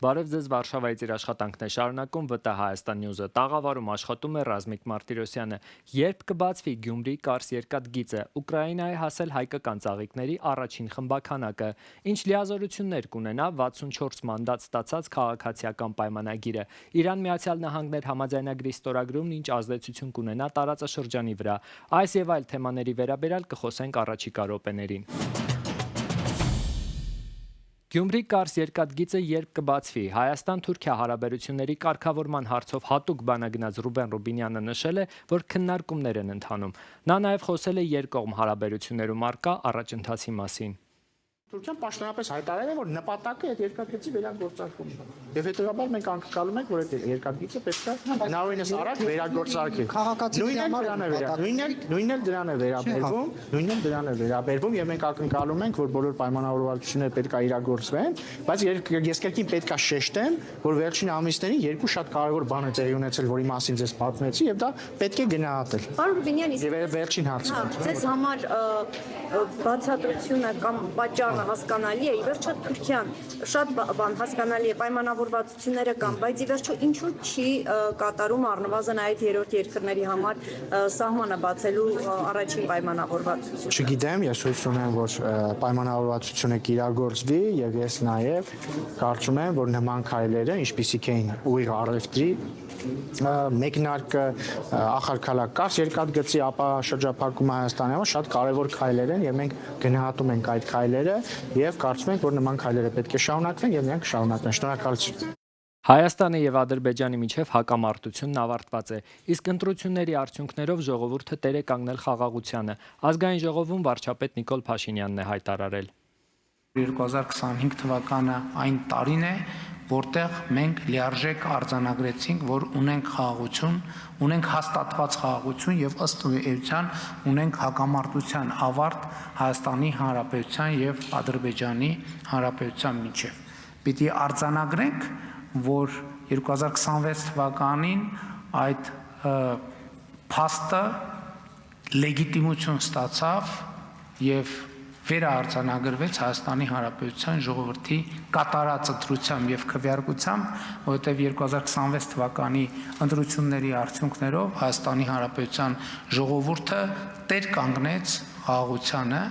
Բարև ձեզ, Վարշավայից իր աշխատանքն է շարունակում ՎՏ Հայաստան Նյուզը։ Տաղավարում աշխատում է Ռազմիկ Մարտիրոսյանը։ Երբ կբացվի Գյումրի-Կարս երկաթգիծը, Ուկրաինայի հասել հայկական ծաղիկների առաջին խմբաքանակը, ինչ լիազորություններ կունենա 64 մանդատ ստացած քաղաքացիական պայմանագիրը, Իրան-Միացյալ Նահանգներ համաձայնագրի ստորագրումն ինչ ազդեցություն կունենա տարածաշրջանի վրա, այս եւ այլ թեմաների վերաբերյալ կխոսենք առաջիկա րոպեներին։ Գյումրի-Կարս երկաթգիծը երբ կբացվի, Հայաստան-Թուրքիա հարաբերությունների կարգավորման հարցով հատուկ բանագնաց Ռուբեն Ռուբինյանը նշել է, որ քննարկումներ են ընթանում։ Նա նաև խոսել է երկկողմ հարաբերություններում առկա առաջընթացի մասին։ Թուրքիան պաշտոնապես հայտարարել է, որ նպատակը այդ երկաթգծի վերագործարկումն է։ Եվ հետևաբար մենք անկալում ենք, որ այդ երկաթգիծը պետք է հնարավորինս առաջ վերագործարկել։ Նույնն էլ դրան է վերաբերվում եւ մենք ակնկալում ենք, որ բոլոր պայմանավորվածությունները պետք է իրագործվեն, բայց ես կրկին պետք է շեշտեմ, որ վերջին ամիսներին երկու շատ կարևոր բան է տեղի ունեցել, որի մասին ձեզ պատմեցի եւ դա պետք է գնահատել։ Պարոն Ռուբինյան, Եվ վերջին հարցը։ Ձեզ համար բացատրությունը կամ պատճառը հասկանալի է, ի վերջո Թուրքիան շատ բան հասկանալի է, պայմանավորվածությունները կան, բայց ի վերջո ինչու չի կատարում առնվազն այդ երրորդ երկրների համար սահմանը բացելու առաջին պայմանավորվածությունը։ Չգիտեմ, ես հույս ունեմ, որ պայմանավորվածությունը կիրագործվի եւ ես նաեւ կարծում եմ, որ նման քայլերը, ինչպիսիք էին ուղիղ առևտրի մեկնարկը Ախալքալա-Կարս երկաթգծի ապա շրջափակումը Հայաստանի համար շատ կարևոր քայլեր են եւ մենք գնահատում ենք այդ քայլերը եւ կարծում ենք, որ նման քայլերը պետք է շարունակվեն եւ նրանք կշարունակվեն։ Շնորհակալություն։ Հայաստանի եւ Ադրբեջանի միջև հակամարտությունն ավարտված է, իսկ ընտրությունների արդյունքներով ժողովուրդը տեր է կանգնել խաղաղությանը։ Ազգային ժողովում վարչապետ Նիկոլ Փաշինյանն է հայտարարել. 2025 թվականը այն տարին է, որտեղ մենք լիարժեք արձանագրեցինք, որ ունենք խաղաղություն, ունենք հաստատված խաղաղություն եւ ըստ էության ունենք հակամարտության ավարտ Հայաստանի Հանրապետության եւ Ադրբեջանի Հանրապետության միջև։ Պիտի արձանագրենք, որ 2026 թվականին այդ փաստը լեգիտիմություն ստացավ եւ վերաարձանագրվեց Հայաստանի Հանրապետության ժողովրդի կատարած ընտրությամբ եւ քվեարկությամբ, որովհետեւ 2026 թվականի ընտրությունների արդյունքներով Հայաստանի Հանրապետության ժողովուրդը տեր կանգնեց խաղաղությանը։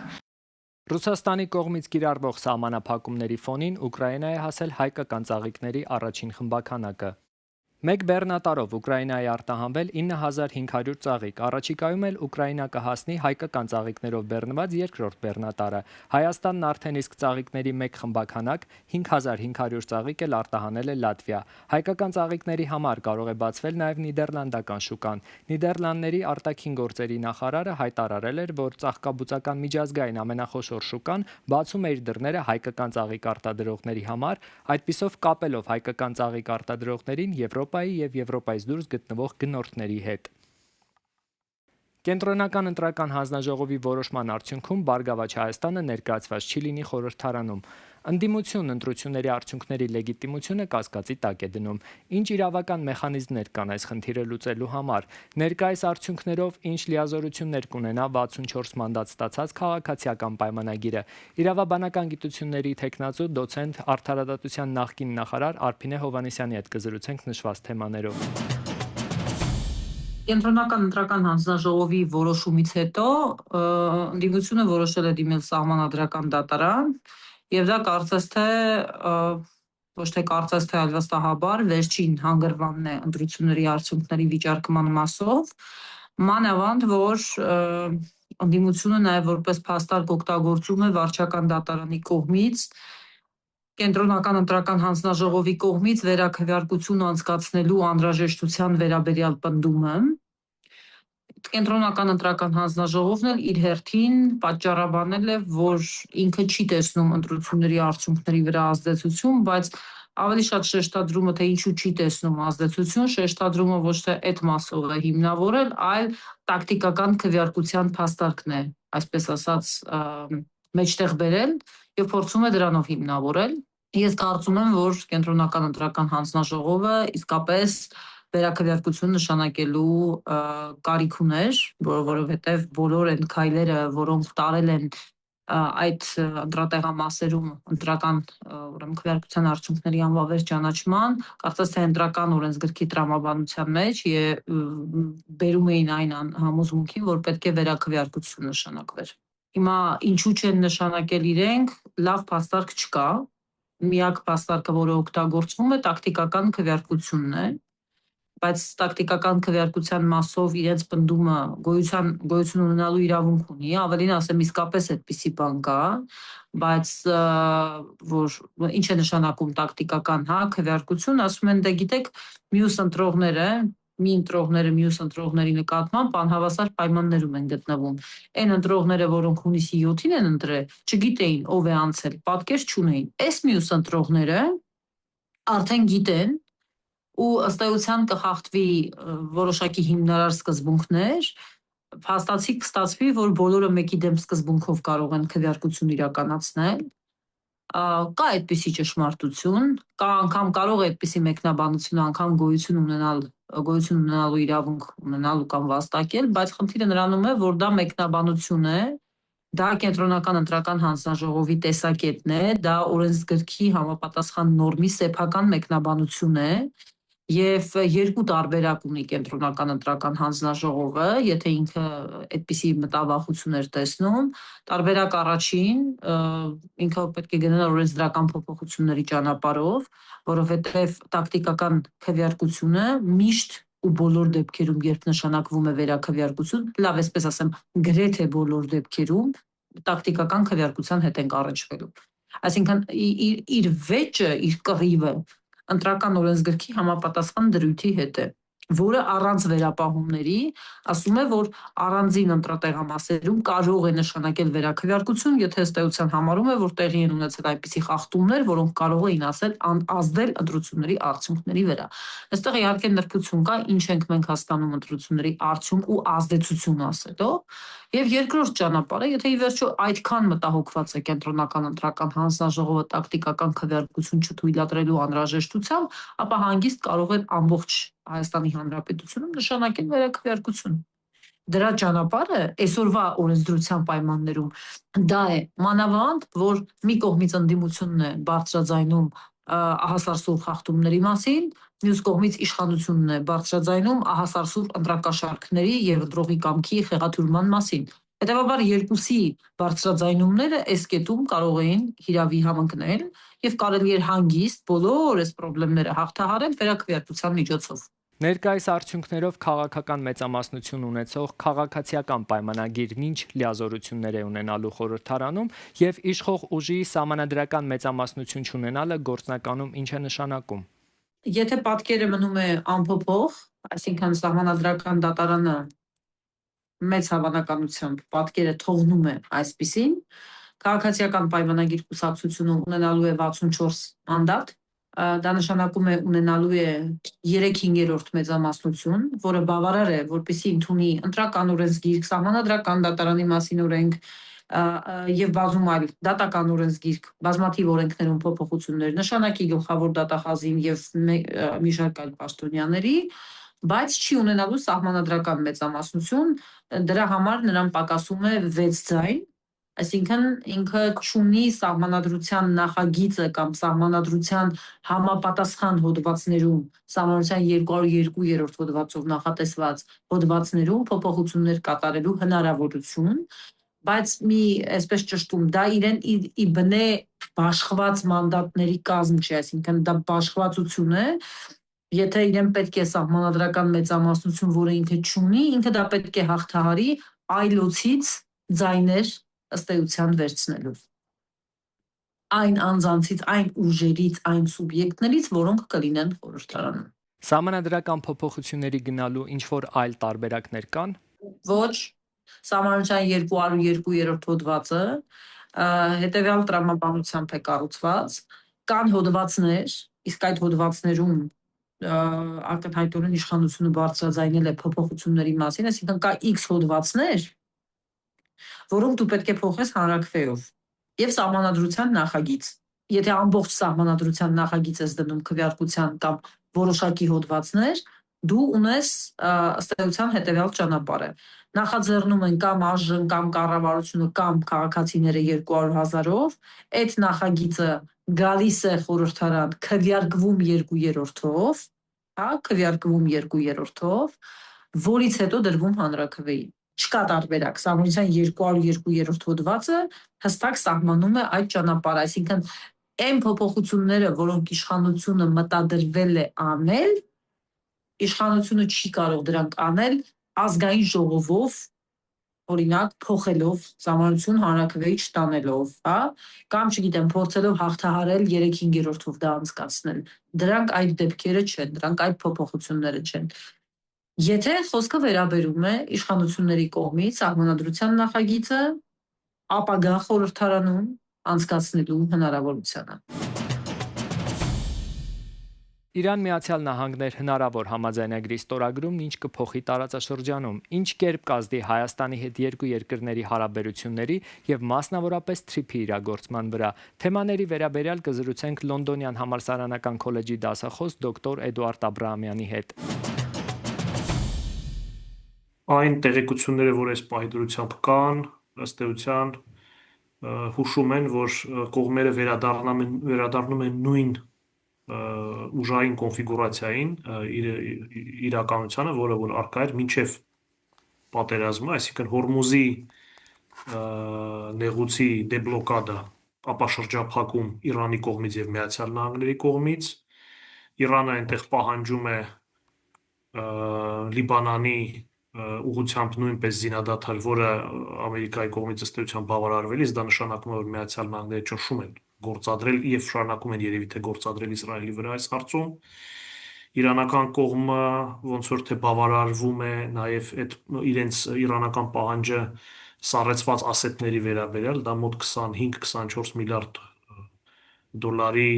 Ռուսաստանի կողմից կիրառվող սահմանափակումների ֆոնին Ուկրաինա է հասել հայկական ծաղիկների առաջին խմբաքանակը։ Մեկ բեռնատարով Ուկրաինայի արտահանվել 9500 ծաղիկ, առաջիկայում էլ Ուկրաինա կհասնի հայկական ծաղիկներով բեռնված երկրորդ բեռնատարը։ Հայաստանն արդեն իսկ ծաղիկների մեկ խմբաքանակ 5500 ծաղիկ էլ արտահանել է Լատվիա։ Հայկական ծաղիկների համար կարող է բացվել նաև նիդերլանդական շուկան։ Նիդերլանդների արտաքին գործերի նախարարը հայտարարել էր, որ ծաղկաբուծական միջազգային ամենախոշոր շուկան բացում է իր դռները հայկական ծաղիկ արտադրողների համար, այդպիսով կապելով հայկական ծաղիկ արտադրողներին Եվրոպայի եւ Եվրոպայից դուրս գտնվող գնորդների հետ։ Կենտրոնական ընտրական հանձնաժողովի որոշման արդյունքում Բարգավաճ Հայաստանը ներկայացված չի լինի խորհրդարանում։ Ընդդիմությունն ընտրությունների արդյունքների լեգիտիմությունը կասկածի տակ է դնում։ Ինչ իրավական մեխանիզմներ կան այս խնդիրը լուծելու համար։ Ներկայիս արդյունքներով ինչ լիազորություններ կունենա 64 մանդատ ստացած քաղաքացիական պայմանագիրը։ Իրավաբանական գիտությունների թեկնածու դոցենտ արդարադատության նախկին նախարար Արփինե Հովհաննիսյանի հետ կզրուցենք նշված թեմաներով։ Կենտրոնական ընտրական հանձնաժողովի որոշումից հետո ընդդիմությունը որոշել է դիմել սահմանադրական դատարան եւ դա կարծես թե այլ վստահաբար վերջին հանգրվանն է ընտրությունների արդյունքների վիճարկման մասով, մանավանդ որ ընդդիմությունը նաեւ որպես փաստարկ օգտագործում է վարչական դատարանի կողմից Կենտրոնական ընտրական հանձնաժողովի կողմից վերաքվեարկություն անցկացնելու անհրաժեշտության վերաբերյալ պնդումը։ Կենտրոնական ընտրական հանձնաժողովն էլ իր հերթին պատճառաբանել է, որ ինքը չի տեսնում ընտրությունների արդյունքների վրա ազդեցություն, բայց ավելի շատ շեշտադրումը, թե ինչու չի տեսնում ազդեցություն, շեշտադրումը ոչ թե այդ մասով է հիմնավորել, այլ տակտիկական քվեարկության փաստարկն է, այսպես ասած, մեջտեղ բերել եւ փորձում է դրանով հիմնավորել։ Ես կարծում եմ, որ Կենտրոնական ընտրական հանձնաժողովը իսկապես վերաքվեարկություն նշանակելու կարիք ուներ, որովհետև բոլոր այն քայլերը, որոնք տարել են այդ ընտրատեղամասերում ընտրական ուրեմն քվեարկության արդյունքների անվավեր ճանաչման, կարծես թե ընտրական օրենսգրքի տրամաբանության մեջ բերում էին այն համոզմունքին, որ պետք է վերաքվեարկություն նշանակվեր։ Հիմա ինչու չեն նշանակել իրենք, լավ փաստարկ չկա։ Միակ փաստարկը, որը օգտագործվում է, տակտիկական քվեարկությունն է, բայց տակտիկական քվեարկության մասով իրենց պնդումը գոյություն ունենալու իրավունք ունի, ավելին ասեմ, իսկապես այդպիսի բան կա, բայց որ ինչ է նշանակում տակտիկական, քվեարկություն, ասում են, դե գիտեք, մյուս ընտրողները մյուս ընտրողների նկատմամբ անհավասար պայմաններում են գտնվում։ Այն ընտրողները, որոնք հունիսի 7-ին են ընտրել, չգիտեին ով է անցել, պատկեր չունեին։ Այս մյուս ընտրողները արդեն գիտեն ու ըստ էության կխախտվի որոշակի հիմնարար սկզբունքներ, փաստացի կստացվի, որ բոլորը մեկի դեմ սկզբունքով կարող են քվեարկություն իրականացնել։ Կա այդպիսի ճշմարտություն, կա անգամ կարող է այդպիսի մեկնաբանություն անգամ գոյություն ունենալու իրավունք ունենալու կամ վաստակել, բայց խնդիրը նրանում է, որ դա մեկնաբանություն է, դա կենտրոնական ընտրական հանձնաժողովի տեսակետն է, դա օրենսգրքի համապատասխան նորմի սեփական մեկնաբանություն է, եւ երկու տարբերակ ունի կենտրոնական ընտրական հանձնաժողովը, եթե ինքը այդպիսի մտավախություն էր տեսնում, տարբերակ առաջին, ինքը պետք է գնար օրենսդրական փոփոխությունների ճանապարհով, որովհետեւ տակտիկական քվեարկությունը միշտ ու բոլոր դեպքերում, երբ նշանակվում է վերաքվեարկություն, լավ այսպես ասեմ, գրեթե բոլոր դեպքերում տակտիկական քվեարկության հետ ենք առնչվելու։ Այսինքն իր վեճը, իր կռիվը ընտրական օրենսգրքի համապատասխան դրույթի հետ է, որը առանց վերապահումների ասում է, որ առանձին ընտրատեղամասերում կարող է նշանակել վերաքվեարկություն, եթե ըստ էության համարում է, որ տեղի են ունեցել այնպիսի խախտումներ, որոնք կարող էին ազդել ընտրությունների արդյունքների վրա։ Այստեղ իհարկե նրբություն կա, ինչ ենք մենք հասկանում ընտրությունների արդյունք ու ազդեցություն ասելով, եւ երկրորդ ճանապարհը, եթե ի վերջո այդքան մտահոգված է կենտրոնական ընտրական հանձնաժողովը տակտիկական քվեարկություն չթույլատրելու անհրաժեշտությամբ, ապա հանգիստ կարող են ամբողջ Հայաստանի Հանրապետությունում նշանակել վերաքվեարկություն։ Դրա ճանապարհը այսօրվա օրենսդրության պայմաններում դա է, մանավանդ, որ մի կողմից ընդդիմությունն է բարձրաձայնում ահասարսուռ խախտումների մասին, մյուս կողմից իշխանությունն է բարձրաձայնում ահասարսուռ ընտրակաշառքների եւ ընտրողի կամքի խեղաթյուրման մասին։ Հետևաբար երկուսի բարձրաձայնումները այս կետում կարող էին հիրավի համընկնել եւ կարելի էր հանգիստ բոլոր այս խնդիրները հաղթահարել վերաքվեարկության միջոցով։ Ներկայիս արդյունքներով քաղաքական մեծամասնություն ունեցող քաղաքացիական պայմանագիրն ինչ լիազորություններ է ունենալու խորհրդարանում եւ իշխող ուժի սահմանադրական մեծամասնություն չունենալը գործնականում ինչ է նշանակում։ Եթե պատկերը մնում է անփոփոխ, այսինքն սահմանադրական դատարանը մեծ հավանականությամբ պատկերը թողնում է այսպիսին, քաղաքացիական պայմանագիր կուսակցությունը ունենալու է 64 մանդատ, դա նշանակում է ունենալու է 3/5 մեծամասնություն, որը բավարար է, որպեսզի ընդունի ընտրական օրենսգիրք, սահմանադրական դատարանի մասին օրենք եւ բազում այլ դատական օրենսգիրք, բազմաթիվ օրենքներում փոփոխություններ, նշանակի գլխավոր դատախազին եւ մի շարք այլ պաշտոնյաների, բայց չի ունենալու սահմանադրական մեծամասնություն, դրա համար նրան պակասում է 6 ձայն, այսինքն ինքը չունի սահմանադրության նախագիծը կամ սահմանադրության համապատասխան հոդվածներում, սահմանադրության 202-րդ հոդվածով նախատեսված հոդվածներում փոփոխություններ կատարելու հնարավորություն, բայց մի այսպես ճշտում, դա իրեն ի բնե բաշխված մանդատների կազմ չի, այսինքն դա բաշխվածություն է, եթե իրեն պետք է սահմանադրական մեծամասնություն, որը ինքը չունի, ինքը դա պետք է հաղթահարի այլոցից ձայներ ըստ էության վերցնելով։ Այն անձանցից, այն ուժերից, այն սուբյեկտներից, որոնք կլինեն խորհրդարանում։ Սահմանադրական փոփոխությունների գնալու ինչ որ այլ տարբերակներ կան։ Ոչ, սահմանադրության 202-րդ հոդվածը հետևյալ տրամաբանությամբ է կառուցված, կան հոդվածներ, իսկ այդ հոդվածներում ակնհայտորեն իշխանությունը բարձրաձայնել է փոփոխությունների մասին, այսինքն կա X հոդվածներ, որոնք դու պետք է փոխես հանրաքվեով եւ սահմանադրության նախագիծ։ Եթե ամբողջ սահմանադրության նախագիծ ես դնում քվեարկության կամ որոշակի հոդվածներ, դու ունես ըստ էության հետևյալ ճանապարհը։ նախաձեռնում են կամ ԱԺ կամ կառավարությունը կամ քաղաքացիները 200,000-ով, այդ նախագիծը գալիս է խորհրդարան, քվեարկվում 2/3-ով, հա, քվեարկվում 2/3-ով, որից հետո դրվում հանրաքվեի։ Չկա տարբերակ, Սահմանության 202-րդ հոդվածը հստակ սահմանում է այդ ճանապարհը, այսինքն այն փոփոխությունները, որոնք իշխանությունը մտադրվել է անել, իշխանությունը չի կարող դրանք անել ազգային ժողովով, օրինակ փոխելով Սահմանություն հանրաքվեի չտանելով, հա, կամ չգիտեմ, փորձելով հաղթահարել 3/5-ով դա անցկացնել։ Դրանք այդ դեպքերը չեն, դրանք այդ փոփոխությունները չեն։ Եթե խոսքը վերաբերում է իշխանությունների կողմից սահմանադրության նախագիծը ապագա խորհրդարանում անցկացնելու հնարավորությանը։ Իրան-Միացյալ Նահանգներ հնարավոր համաձայնագրի ստորագրումն ինչ կփոխի տարածաշրջանում, ինչ կերպ կազդի Հայաստանի հետ երկու երկրների հարաբերությունների եւ մասնավորապես TRIP-ի իրագործման վրա։ Թեմաների վերաբերյալ կզրուցենք Լոնդոնյան համալսարանական քոլեջի դասախոս դոկտոր Էդուարդ Աբրահամյանի հետ։ Այն տեղեկությունները, որ այս պահի դրությամբ կան, ըստ էության հուշում են, որ կողմերը վերադառնում են նույն ուժային կոնֆիգուրացիային իրականությանը, որը որ առկա էր մինչև պատերազմը, այսինքն Հորմուզի նեղուցի դեբլոկադա, ապաշրջափակում Իրանի կողմից եւ Միացյալ Նահանգների կողմից, Իրանը այնտեղ պահանջում է Լիբանանի ուղղությամբ նույնպես զինադադար, որը Ամերիկայի կողմից ըստ էության բավարարվել է, դա նշանակում է, որ Միացյալ Նահանգները ճնշում են գործադրել եւ շարունակում են երևի թե գործադրել Իսրայելի վրա այս հարցում։ Իրանական կողմը ոնց որ թե բավարարվում է նաեւ այդ իրենց իրանական պահանջը սառեցված ասետների վերաբերյալ, դա մոտ 25-24 միլիարդ դոլարի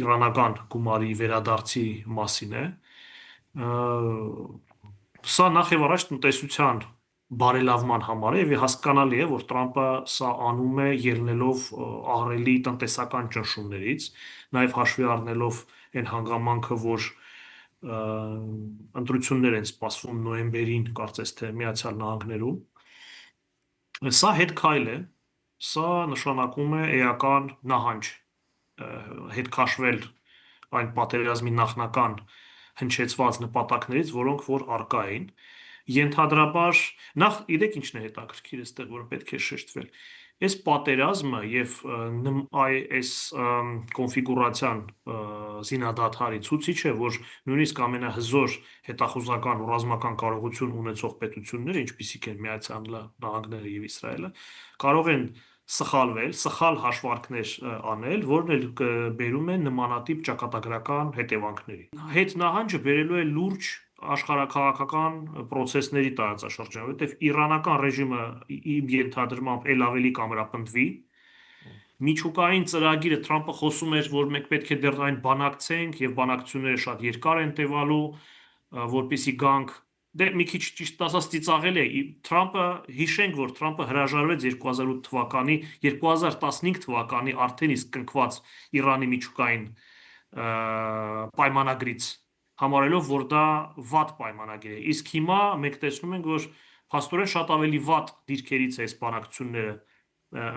իրանական գումարի վերադարձի մասին է։ Սա նախ եւ առաջ տնտեսության բարելավման համար է եւ հասկանալի է, որ Տրամպը սա անում է ելնելով ահռելի տնտեսական ճնշումներից, նաեւ հաշվի առնելով այն հանգամանքը, որ ընտրություններ են սպասվում նոյեմբերին, կարծես թե Միացյալ Նահանգներում։ Սա հետ քայլ է, սա նշանակում է էական նահանջ, հետ քաշվել այն պատերազմի նախնական հնչեցված նպատակներից, որոնք որ առկա էին, ենթադրաբար նախ իրեք ինչն է հետաքրքիր այստեղ, որ պետք է շեշտվել։ Այս պատերազմը եւ այս կոնֆիգուրացիան զինադադարի ցուցիչ է, որ նույնիսկ ամենահզոր հետախուզական ու ռազմական կարողություն ունեցող պետությունները, ինչպիսիք են Միացյալ Նահանգները եւ Իսրայելը, կարող են սխալվել, սխալ հաշվարկներ անել, որն էլ բերում է նմանատիպ ճակատագրական հետևանքների։ Հետ նահանջը բերելու է լուրջ աշխարհաքաղաքական process-ների տարածաշրջանում, որտեղ իրանական ռեժիմը իմ ենթադրմամբ ել ավելի կամրապնդվի։ Միջուկային ծրագիրը Թրամփը խոսում էր, որ մենք պետք է դեռ այն բանակցենք եւ բանակցությունները շատ երկար են տևալու, որպեսզի գանք Դե մի քիչ ճիշտ ասած ծիծաղել է Թրամփը, հիշենք, որ Թրամփը հրաժարվեց 2008 թվականի, 2015 թվականի արդեն իսկ կնքված Իրանի միջուկային պայմանագրից, համարելով, որ դա վատ պայմանագիր է։ Իսկ հիմա մենք տեսնում ենք, որ փաստորեն շատ ավելի վատ դիրքերից է այս բանակցությունները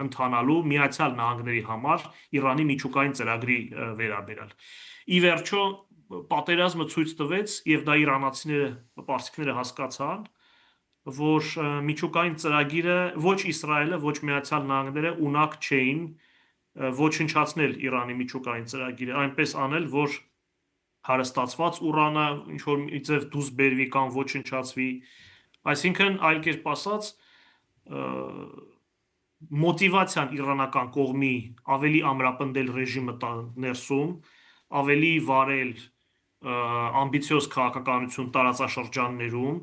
ընթանալու Միացյալ Նահանգների համար Իրանի միջուկային ծրագրի վերաբերյալ։ Ի վերջո պատերազմը ցույց տվեց եւ դա իրանացիները, պարսիկները հասկացան, որ միջուկային ծրագիրը ոչ Իսրայելը, ոչ Միացյալ Նահանգները ունակ չէին ոչնչացնել Իրանի միջուկային ծրագիրը, այնպես անել, որ հարստացված ուրանը ինչ որ մի ձև դուրս բերվի կամ ոչնչացվի, այսինքն այլ կերպ ասած մոտիվացիան իրանական կողմի ավելի ամրապնդել ռեժիմը ներսում, ավելի վարել ամբիցիոզ քաղաքականություն տարածաշրջաններում,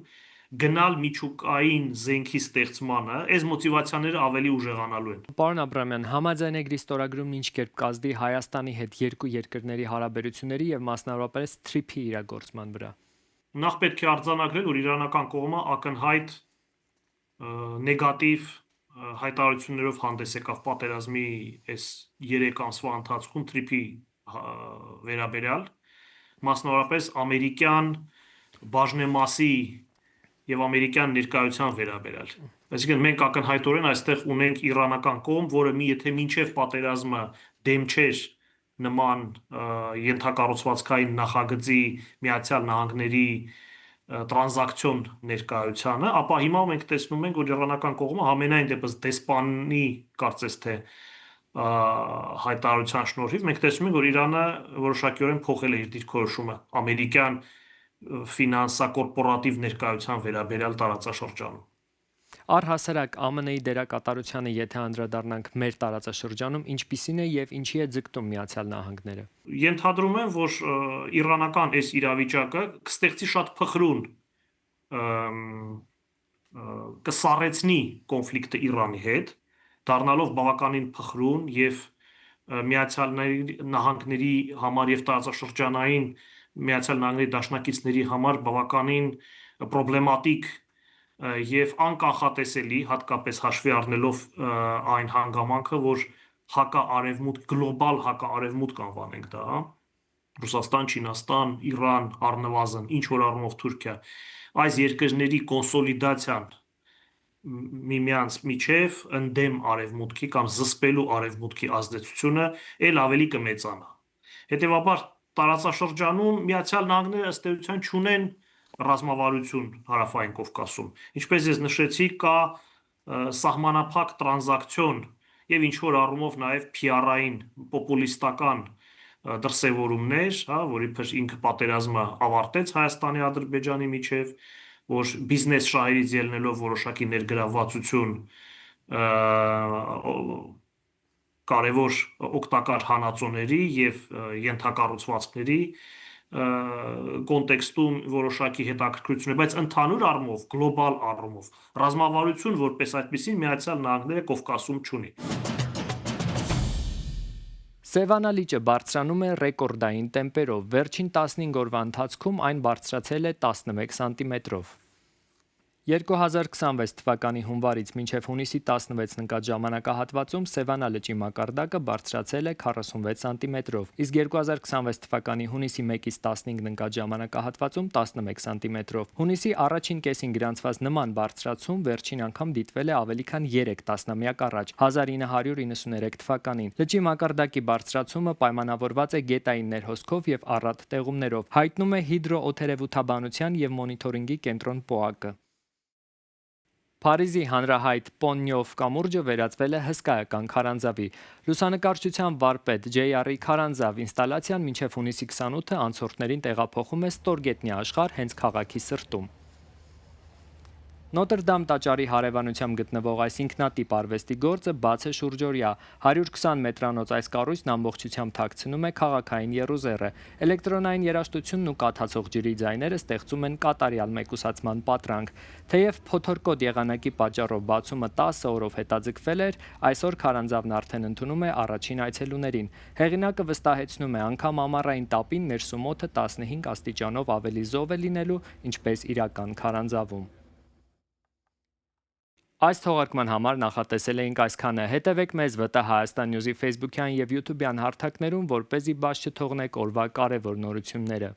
գնալ միջուկային զենքի ստեղծմանը, այս մոտիվացիաները ավելի ուժեղանալու են։ Պարոն Աբրահամյան, համաձայնագրի ստորագրումն ինչ կերպ կազդի Հայաստանի հետ երկու երկրների հարաբերությունների եւ մասնավորապես TRIP-ի իրագործման վրա։ Նախ պետք է արձանագրել, որ իրանական կողմը ակնհայտ նեգատիվ հայտարարություններով հանդես եկավ պատերազմի այս 3 ամսվա ընթացքում TRIP-ի վերաբերյալ, մասնավորապես ամերիկյան բաժնեմասի եւ ամերիկյան ներկայության վերաբերյալ։ Այսինքն մենք ակնհայտորեն այստեղ ունենք իրանական կողմ, որը եթե մինչև պատերազմը դեմ չէր նման ենթակառուցվածքային նախագծի Միացյալ Նահանգների տրանզակցիոն ներկայությանը, ապա հիմա մենք տեսնում ենք, որ իրանական կողմը համենայն դեպս դեսպանի կարծես թե հայտարարության շնորհիվ մենք տեսնում ենք, որ Իրանը որոշակիորեն փոխել է իր դիրքորոշումը ամերիկյան ֆինանսակորպորատիվ ներկայության վերաբերյալ տարածաշրջանում։ Առհասարակ ԱՄՆ-ի դերակատարությանը եթե անդրադառնանք մեր տարածաշրջանում, ինչպիսին է եւ ինչի է ձգտում Միացյալ Նահանգները։ Ենթադրում եմ, որ իրանական այս իրավիճակը կստեղծի շատ փխրուն կսառեցնի կոնֆլիկտը Իրանի հետ, դառնալով բավականին փխրուն եւ Միացյալ Նահանգների համար եւ տարածաշրջանային Միացյալ Նահանգների դաշնակիցների համար բավականին պրոբլեմատիկ եւ անկանխատեսելի, հատկապես հաշվի առնելով այն հանգամանքը, որ հակաարևմուտք, գլոբալ հակաարևմուտք անվանենք դա, Ռուսաստան, Չինաստան, Իրան, առնվազն ինչ որ առումով Թուրքիա, այս երկրների կոնսոլիդացիան միմյանց միջև ընդդեմ արևմուտքի կամ զսպելու արևմուտքի ազդեցությունը ել ավելի կմեծանա։ Հետևաբար տարածաշրջանում Միացյալ Նահանգները ըստ էության չունեն ռազմավարություն Հարավային Կովկասում։ Ինչպես ես նշեցի, կա սահմանափակ տրանզակցիոն եւ ինչ որ առումով նաեւ PR-ային պոպուլիստական դրսևորումներ, որ իբր ինքը պատերազմը ավարտեց Հայաստանի Ադրբեջանի միջև, որ բիզնես շահերից ելնելով որոշակի ներգրավվածություն կարևոր օգտակար հանածոների եւ ենթակառուցվածքների կոնտեքստում որոշակի հետաքրքրություն է, բայց ընդհանուր առումով, գլոբալ առումով ռազմավարություն որպես այդպեսին Միացյալ Նահանգները Կովկասում չունի։ Սևանա լիճը բարձրանում է ռեկորդային տեմպերով, վերջին 15 օրվա ընթացքում այն բարձրացել է 11 սանտիմետրով։ 2026 թվականի հունվարից մինչև հունիսի 16-ն ընկած ժամանակահատվածում Սևանա լճի մակարդակը բարձրացել է 46 սանտիմետրով, իսկ 2026 թվականի հունիսի 1-ից 15-ն ընկած ժամանակահատվածում 11 սանտիմետրով։ Հունիսի առաջին կեսին գրանցված նման բարձրացում վերջին անգամ դիտվել է ավելի քան 3 տասնամյակ առաջ, 1993 թվականին։ Լճի մակարդակի բարձրացումը պայմանավորված է գետային ներհոսքով եւ առատ տեղումներով, հայտնում է հիդրոօթերևութաբանության եւ մոնիթորինգի կենտրոն ՊՕԱԿ-ը։ Փարիզի հանրահայտ Պոննյով կամուրջը վերածվել է հսկայական քարանձավի։ Լուսանկարչության վարպետ JR-ի քարանձավ ինստալացիան մինչև հունիսի 28-ը անցորդներին տեղափոխում է ստորգետնյա աշխարհ հենց քաղաքի սրտում։ Նոտրդամ տաճարի հարևանությամբ գտնվող այս ինքնատիպ արվեստի գործը բաց է շուրջօրյա։ 120 մետրանոց այս կառույցն ամբողջությամբ թաքցնում է քաղաքային եռուզեռը։ Էլեկտրոնային երաժշտությունն ու կաթացող ջրի ձայները ստեղծում են կատարյալ մեկուսացման պատրանք։ Թեև փոթորկոտ եղանակի պատճառով բացումը 10 օրով հետաձգվել էր, այսօր քարանձավն արդեն ընդունում է առաջին այցելուներին։ Հեղինակը վստահեցնում է, անգամ ամառային տապին ներսում օդը 15 աստիճանով ավելի զով է լինելու, ինչպես իրական քարանձավում։ Այս թողարկման համար նախատեսել էինք այսքանը։ Հետևեք մեզ ՎՏՀ Հայաստան Նյուզի Facebook-յան եւ YouTube-յան հարթակներում, որպեսզի բաց չթողնեք օրվա կարևոր նորությունները։